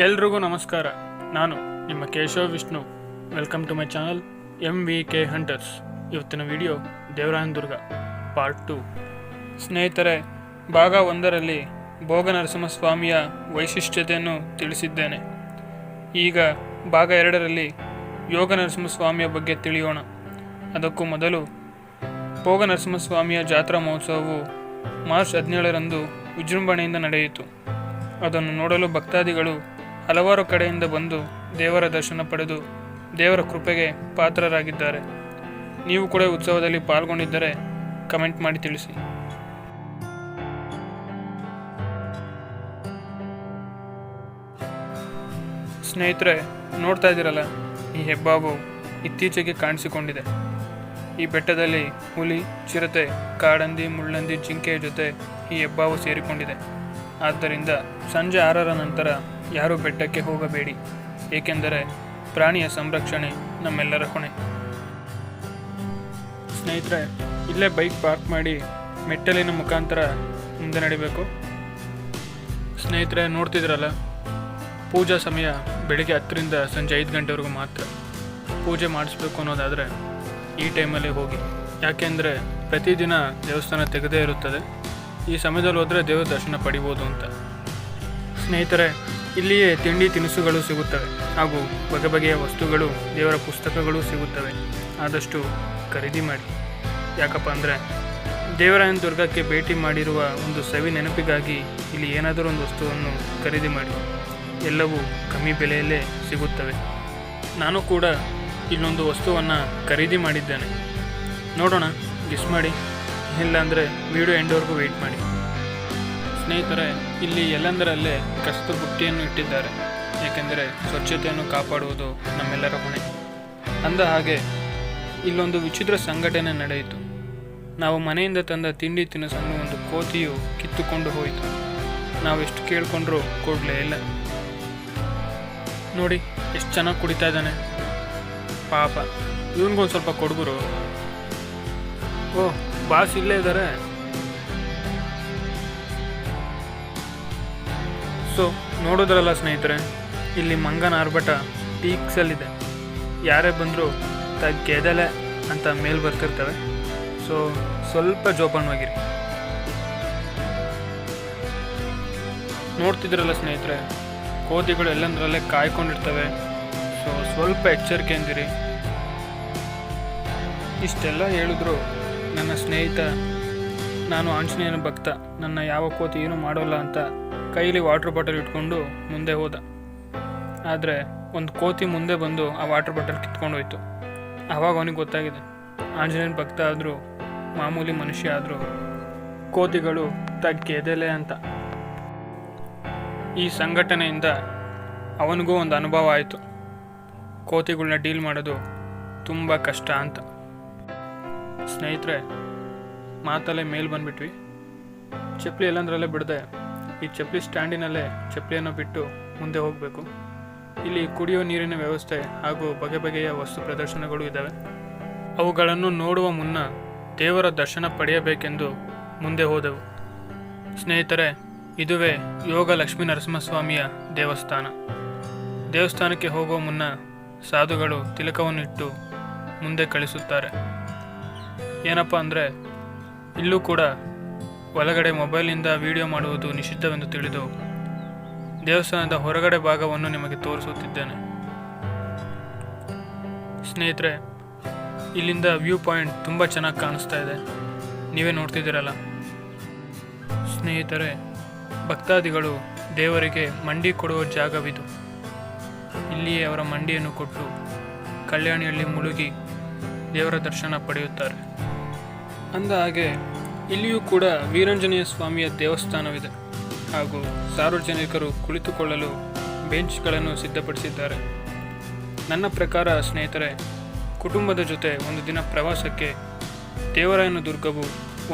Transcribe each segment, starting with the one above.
ಎಲ್ರಿಗೂ ನಮಸ್ಕಾರ. ನಾನು ನಿಮ್ಮ Keshava Vishnu. Welcome to my channel MVK hunters. ಇವತ್ತಿನ ವಿಡಿಯೋ ದೇವರಾಯನದುರ್ಗ Part-2. ಸ್ನೇಹಿತರೆ, ಭಾಗ 1ರಲ್ಲಿ ಭೋಗನರಸಿಂಹಸ್ವಾಮಿಯ ವೈಶಿಷ್ಟ್ಯತೆಯನ್ನು ತಿಳಿಸಿದ್ದೇನೆ. ಈಗ ಭಾಗ 2ರಲ್ಲಿ ಯೋಗನರಸಿಂಹಸ್ವಾಮಿಯ ಬಗ್ಗೆ ತಿಳಿಯೋಣ. ಅದಕ್ಕೂ ಮೊದಲು ಭೋಗನರಸಿಂಹಸ್ವಾಮಿಯ ಜಾತ್ರಾ ಮಹೋತ್ಸವವು ಮಾರ್ಚ್ 17ರಂದು ವಿಜೃಂಭಣೆಯಿಂದ ನಡೆಯಿತು. ಅದನ್ನು ನೋಡಲು ಭಕ್ತಾದಿಗಳು ಹಲವಾರು ಕಡೆಯಿಂದ ಬಂದು ದೇವರ ದರ್ಶನ ಪಡೆದು ದೇವರ ಕೃಪೆಗೆ ಪಾತ್ರರಾಗಿದ್ದಾರೆ. ನೀವು ಕೂಡ ಉತ್ಸವದಲ್ಲಿ ಪಾಲ್ಗೊಂಡಿದ್ದರೆ ಕಮೆಂಟ್ ಮಾಡಿ ತಿಳಿಸಿ. ಸ್ನೇಹಿತರೆ, ನೋಡ್ತಾ ಇದ್ದೀರಲ್ಲ, ಈ ಹೆಬ್ಬಾವು ಇತ್ತೀಚೆಗೆ ಕಾಣಿಸಿಕೊಂಡಿದೆ. ಈ ಬೆಟ್ಟದಲ್ಲಿ ಹುಲಿ, ಚಿರತೆ, ಕಾಡಂದಿ, ಮುಳ್ಳಂದಿ, ಜಿಂಕೆಯ ಜೊತೆ ಈ ಹೆಬ್ಬಾವು ಸೇರಿಕೊಂಡಿದೆ. ಆದ್ದರಿಂದ ಸಂಜೆ 6ರ ನಂತರ ಯಾರೂ ಬೆಟ್ಟಕ್ಕೆ ಹೋಗಬೇಡಿ, ಏಕೆಂದರೆ ಪ್ರಾಣಿಯ ಸಂರಕ್ಷಣೆ ನಮ್ಮೆಲ್ಲರ ಹೊಣೆ. ಸ್ನೇಹಿತರೆ, ಇಲ್ಲೇ ಬೈಕ್ ಪಾರ್ಕ್ ಮಾಡಿ ಮೆಟ್ಟಲಿನ ಮುಖಾಂತರ ಮುಂದೆ ನಡಿಬೇಕು. ಸ್ನೇಹಿತರೆ, ನೋಡ್ತಿದ್ರಲ್ಲ, ಪೂಜಾ ಸಮಯ ಬೆಳಗ್ಗೆ 10ರಿಂದ ಸಂಜೆ 5 ಗಂಟೆವರೆಗೂ ಮಾತ್ರ. ಪೂಜೆ ಮಾಡಿಸ್ಬೇಕು ಅನ್ನೋದಾದರೆ ಈ ಟೈಮಲ್ಲಿ ಹೋಗಿ, ಯಾಕೆಂದರೆ ಪ್ರತಿದಿನ ದೇವಸ್ಥಾನ ತೆಗೆದೇ ಇರುತ್ತದೆ. ಈ ಸಮಯದಲ್ಲಿ ಹೋದರೆ ದೇವರ ದರ್ಶನ ಪಡಿಬೋದು ಅಂತ. ಸ್ನೇಹಿತರೆ, ಇಲ್ಲಿಯೇ ತಿಂಡಿ ತಿನಿಸುಗಳು ಸಿಗುತ್ತವೆ, ಹಾಗೂ ಬಗೆ ಬಗೆಯ ವಸ್ತುಗಳು, ದೇವರ ಪುಸ್ತಕಗಳು ಸಿಗುತ್ತವೆ. ಆದಷ್ಟು ಖರೀದಿ ಮಾಡಿ. ಯಾಕಪ್ಪ ಅಂದರೆ ದೇವರಾಯನದುರ್ಗಕ್ಕೆ ಭೇಟಿ ಮಾಡಿರುವ ಒಂದು ಸವಿ ನೆನಪಿಗಾಗಿ ಇಲ್ಲಿ ಏನಾದರೂ ಒಂದು ವಸ್ತುವನ್ನು ಖರೀದಿ ಮಾಡಿ. ಎಲ್ಲವೂ ಕಮ್ಮಿ ಬೆಲೆಯಲ್ಲೇ ಸಿಗುತ್ತವೆ. ನಾನು ಕೂಡ ಇಲ್ಲೊಂದು ವಸ್ತುವನ್ನು ಖರೀದಿ ಮಾಡಿದ್ದೇನೆ. ನೋಡೋಣ, ಗೆಸ್ ಮಾಡಿ. ಇಲ್ಲಾಂದರೆ ವಿಡಿಯೋ ಎಂಡ್ವರೆಗೂ ವೆಯ್ಟ್ ಮಾಡಿ. ಸ್ನೇಹಿತರೆ, ಇಲ್ಲಿ ಎಲ್ಲಂದರಲ್ಲೇ ಕಸದ ಬುಟ್ಟಿಯನ್ನು ಇಟ್ಟಿದ್ದಾರೆ, ಏಕೆಂದರೆ ಸ್ವಚ್ಛತೆಯನ್ನು ಕಾಪಾಡುವುದು ನಮ್ಮೆಲ್ಲರ ಹೊಣೆ. ಅಂದ ಹಾಗೆ ಇಲ್ಲೊಂದು ವಿಚಿತ್ರ ಸಂಘಟನೆ ನಡೆಯಿತು. ನಾವು ಮನೆಯಿಂದ ತಂದ ತಿಂಡಿ ತಿನಿಸನ್ನು ಒಂದು ಕೋತಿಯು ಕಿತ್ತುಕೊಂಡು ಹೋಯಿತು. ನಾವೆಷ್ಟು ಕೇಳಿಕೊಂಡ್ರೂ ಕೊಡಲೇ ಇಲ್ಲ. ನೋಡಿ, ಎಷ್ಟು ಚೆನ್ನಾಗಿ ಕುಡಿತಾ ಇದ್ದಾನೆ ಪಾಪ. ಇವನಿಗೊಂದು ಸ್ವಲ್ಪ ಕೊಡ್ಗುರು. ಓಹ್, ಬಾಸ್ ಇಲ್ಲೇ ಇದ್ದಾರೆ. ಸೊ ನೋಡೋದ್ರಲ್ಲ ಸ್ನೇಹಿತರೆ, ಇಲ್ಲಿ ಮಂಗನ ಆರ್ಭಟ ಪೀಕ್ಸಲ್ಲಿದೆ. ಯಾರೇ ಬಂದರೂ ತಗ್ಗೆದಲೆ ಅಂತ ಮೇಲ್ ಬರ್ತಿರ್ತವೆ. ಸೊ ಸ್ವಲ್ಪ ಜೋಪಾನವಾಗಿರಿ. ನೋಡ್ತಿದ್ರಲ್ಲ ಸ್ನೇಹಿತರೆ, ಕೋತಿಗಳು ಎಲ್ಲಂದ್ರಲ್ಲೇ ಕಾಯ್ಕೊಂಡಿರ್ತವೆ. ಸೊ ಸ್ವಲ್ಪ ಎಚ್ಚರಿಕೆಯಿಂದಿರಿ. ಇಷ್ಟೆಲ್ಲ ಹೇಳಿದ್ರು ನನ್ನ ಸ್ನೇಹಿತ, ನಾನು ಆಂಜನೇಯನ ಭಕ್ತ, ನನ್ನ ಯಾವ ಕೋತಿ ಏನೂ ಮಾಡೋಲ್ಲ ಅಂತ ಕೈಲಿ ವಾಟರ್ ಬಾಟಲ್ ಇಟ್ಕೊಂಡು ಮುಂದೆ ಹೋದ. ಆದರೆ ಒಂದು ಕೋತಿ ಮುಂದೆ ಬಂದು ಆ ವಾಟರ್ ಬಾಟಲ್ ಕಿತ್ಕೊಂಡು ಹೋಯ್ತು. ಆವಾಗ ಅವನಿಗೆ ಗೊತ್ತಾಗಿದೆ, ಆಂಜನೇಯನ ಭಕ್ತ ಆದರೂ, ಮಾಮೂಲಿ ಮನುಷ್ಯ ಆದರೂ ಕೋತಿಗಳು ತಗ್ಗೆದೆಲೆ ಅಂತ. ಈ ಸಂಘಟನೆಯಿಂದ ಅವನಿಗೂ ಒಂದು ಅನುಭವ ಆಯಿತು, ಕೋತಿಗಳನ್ನ ಡೀಲ್ ಮಾಡೋದು ತುಂಬ ಕಷ್ಟ ಅಂತ. ಸ್ನೇಹಿತರೆ, ಮಾತಲ್ಲೇ ಮೇಲೆ ಬಂದುಬಿಟ್ವಿ. ಚಪ್ಪಲಿ ಎಲ್ಲಂದ್ರಲ್ಲೇ ಬಿಡದೆ ಈ ಚಪ್ಪಲಿ ಸ್ಟ್ಯಾಂಡಿನಲ್ಲೇ ಚಪ್ಪಲಿಯನ್ನು ಬಿಟ್ಟು ಮುಂದೆ ಹೋಗಬೇಕು. ಇಲ್ಲಿ ಕುಡಿಯೋ ನೀರಿನ ವ್ಯವಸ್ಥೆ ಹಾಗೂ ಬಗೆ ಬಗೆಯ ವಸ್ತು ಪ್ರದರ್ಶನಗಳು ಇದ್ದಾವೆ. ಅವುಗಳನ್ನು ನೋಡುವ ಮುನ್ನ ದೇವರ ದರ್ಶನ ಪಡೆಯಬೇಕೆಂದು ಮುಂದೆ ಹೋದೆವು. ಸ್ನೇಹಿತರೆ, ಇದುವೇ ಯೋಗಲಕ್ಷ್ಮೀನರಸಿಂಹಸ್ವಾಮಿಯ ದೇವಸ್ಥಾನ. ದೇವಸ್ಥಾನಕ್ಕೆ ಹೋಗುವ ಮುನ್ನ ಸಾಧುಗಳು ತಿಲಕವನ್ನು ಇಟ್ಟು ಮುಂದೆ ಕಳಿಸುತ್ತಾರೆ. ಏನಪ್ಪ ಅಂದರೆ, ಇಲ್ಲೂ ಕೂಡ ಒಳಗಡೆ ಮೊಬೈಲಿಂದ ವಿಡಿಯೋ ಮಾಡುವುದು ನಿಷಿದ್ಧವೆಂದು ತಿಳಿದು ದೇವಸ್ಥಾನದ ಹೊರಗಡೆ ಭಾಗವನ್ನು ನಿಮಗೆ ತೋರಿಸುತ್ತಿದ್ದೇನೆ. ಸ್ನೇಹಿತರೆ, ಇಲ್ಲಿಂದ ವ್ಯೂ ಪಾಯಿಂಟ್ ತುಂಬ ಚೆನ್ನಾಗಿ ಕಾಣಿಸ್ತಾ ಇದೆ, ನೀವೇ ನೋಡ್ತಿದ್ದೀರಲ್ಲ. ಸ್ನೇಹಿತರೆ, ಭಕ್ತಾದಿಗಳು ದೇವರಿಗೆ ಮಂಡಿ ಕೊಡುವ ಜಾಗವಿದು. ಇಲ್ಲಿಯೇ ಅವರ ಮಂಡಿಯನ್ನು ಕೊಟ್ಟು ಕಲ್ಯಾಣಿಯಲ್ಲಿ ಮುಳುಗಿ ದೇವರ ದರ್ಶನ ಪಡೆಯುತ್ತಾರೆ. ಅಂದ ಹಾಗೆ ಇಲ್ಲಿಯೂ ಕೂಡ ವೀರಾಂಜನೇಯ ಸ್ವಾಮಿಯ ದೇವಸ್ಥಾನವಿದೆ, ಹಾಗೂ ಸಾರ್ವಜನಿಕರು ಕುಳಿತುಕೊಳ್ಳಲು ಬೆಂಚ್ಗಳನ್ನು ಸಿದ್ಧಪಡಿಸಿದ್ದಾರೆ. ನನ್ನ ಪ್ರಕಾರ ಸ್ನೇಹಿತರೆ, ಕುಟುಂಬದ ಜೊತೆ ಒಂದು ದಿನ ಪ್ರವಾಸಕ್ಕೆ ದೇವರಾಯನದುರ್ಗವು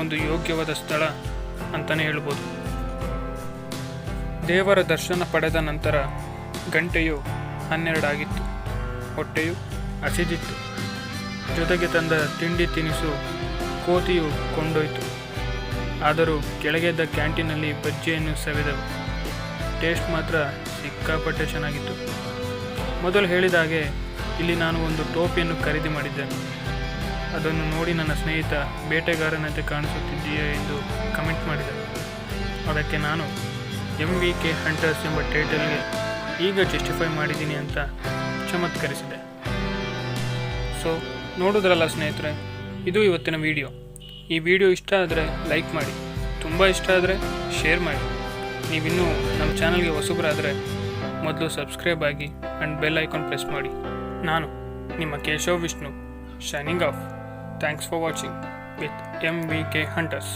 ಒಂದು ಯೋಗ್ಯವಾದ ಸ್ಥಳ ಅಂತಲೇ ಹೇಳ್ಬೋದು. ದೇವರ ದರ್ಶನ ಪಡೆದ ನಂತರ ಗಂಟೆಯು 12 ಆಗಿತ್ತು. ಹೊಟ್ಟೆಯು ಹಸಿದಿತ್ತು. ಜೊತೆಗೆ ತಂದ ತಿಂಡಿ ತಿನಿಸು ಕೋತಿಯು ಕೊಂಡೊಯ್ತು. ಆದರೂ ಕೆಳಗೆದ್ದ ಕ್ಯಾಂಟೀನಲ್ಲಿ ಬಜ್ಜಿಯನ್ನು ಸವಿದೆವು. ಟೇಸ್ಟ್ ಮಾತ್ರ ಸಿಕ್ಕಾಪಟ್ಟೆ ಚೆನ್ನಾಗಿತ್ತು. ಮೊದಲು ಹೇಳಿದ ಹಾಗೆ ಇಲ್ಲಿ ನಾನು ಒಂದು ಟೋಪಿಯನ್ನು ಖರೀದಿ ಮಾಡಿದ್ದೇನೆ. ಅದನ್ನು ನೋಡಿ ನನ್ನ ಸ್ನೇಹಿತ ಬೇಟೆಗಾರನಂತೆ ಕಾಣಿಸುತ್ತಿದ್ದೀಯಾ ಎಂದು ಕಮೆಂಟ್ ಮಾಡಿದ. ಅದಕ್ಕೆ ನಾನು MVK ಹಂಟರ್ಸ್ ಎಂಬ ಟೈಟಲ್ಗೆ ಈಗ ಜಸ್ಟಿಫೈ ಮಾಡಿದ್ದೀನಿ ಅಂತ ಚಮತ್ಕರಿಸಿದೆ. ಸೊ ನೋಡಿದ್ರಲ್ಲ ಸ್ನೇಹಿತರೆ, ಇದು ಇವತ್ತಿನ ವಿಡಿಯೋ. ಈ ವಿಡಿಯೋ ಇಷ್ಟ ಆದರೆ ಲೈಕ್ ಮಾಡಿ, ತುಂಬ ಇಷ್ಟ ಆದರೆ ಶೇರ್ ಮಾಡಿ. ನೀವಿನ್ನೂ ನಮ್ಮ ಚಾನಲ್ಗೆ ಹೊಸಬರಾದರೆ ಮೊದಲು ಸಬ್ಸ್ಕ್ರೈಬ್ ಆಗಿ ಆ್ಯಂಡ್ ಬೆಲ್ ಐಕಾನ್ ಪ್ರೆಸ್ ಮಾಡಿ. ನಾನು ನಿಮ್ಮ Keshav Vishnu, shining of. Thanks for watching with MVK hunters.